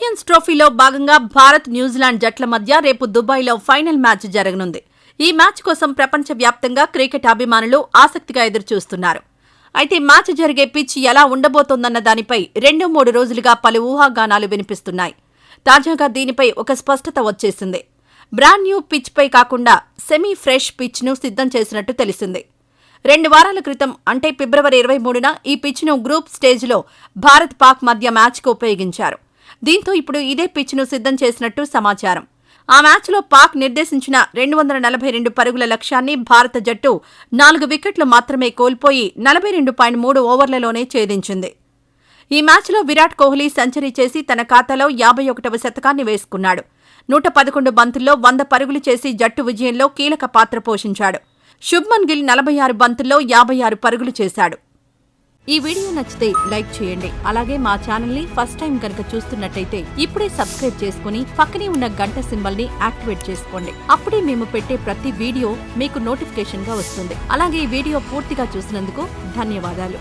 Champions ట్రోఫీలో భాగంగా Bharat New Zealand జట్ల మధ్య రేపు దుబాయ్లో ఫైనల్ మ్యాచ్ జరగనుంది. ఈ మ్యాచ్ కోసం ప్రపంచవ్యాప్తంగా క్రికెట్ అభిమానులు ఆసక్తిగా ఎదురుచూస్తున్నారు. అయితే మ్యాచ్ జరిగే పిచ్ ఎలా ఉండబోతోందన్న దానిపై 2-3 రోజులుగా పలు ఊహాగానాలు వినిపిస్తున్నాయి. తాజాగా దీనిపై ఒక స్పష్టత వచ్చేసింది. బ్రాండ్ న్యూ పిచ్ పై కాకుండా సెమీ ఫ్రెష్ పిచ్ ను సిద్ధం చేసినట్టు తెలిసింది. 2 వారాల క్రితం అంటే ఫిబ్రవరి 23న ఈ పిచ్ ను గ్రూప్ స్టేజ్లో భారత్-పాక్ మధ్య మ్యాచ్కు ఉపయోగించారు. దీంతో ఇప్పుడు ఇదే పిచ్ ను సిద్ధం చేసినట్టు సమాచారం. ఆ మ్యాచ్లో పాక్ నిర్దేశించిన 242 పరుగుల లక్ష్యాన్ని భారత జట్టు 4 వికెట్లు మాత్రమే కోల్పోయి 42.3 ఓవర్లలోనే ఛేదించింది. ఈ మ్యాచ్లో విరాట్ కోహ్లీ సెంచరీ చేసి తన ఖాతాలో 51వ శతకాన్ని వేసుకున్నాడు. 111 బంతుల్లో 100 పరుగులు చేసి జట్టు విజయంలో కీలక పాత్ర పోషించాడు. శుభ్మన్ గిల్ 46 బంతుల్లో 56 పరుగులు చేశాడు. ఈ వీడియో నచ్చితే లైక్ చేయండి. అలాగే మా ఛానల్ ని ఫస్ట్ టైం కనుక చూస్తున్నట్టయితే ఇప్పుడే సబ్స్క్రైబ్ చేసుకుని పక్కనే ఉన్న గంట సింబల్ ని యాక్టివేట్ చేసుకోండి. అప్పుడే మేము పెట్టే ప్రతి వీడియో మీకు నోటిఫికేషన్ గా వస్తుంది. అలాగే ఈ వీడియో పూర్తిగా చూసినందుకు ధన్యవాదాలు.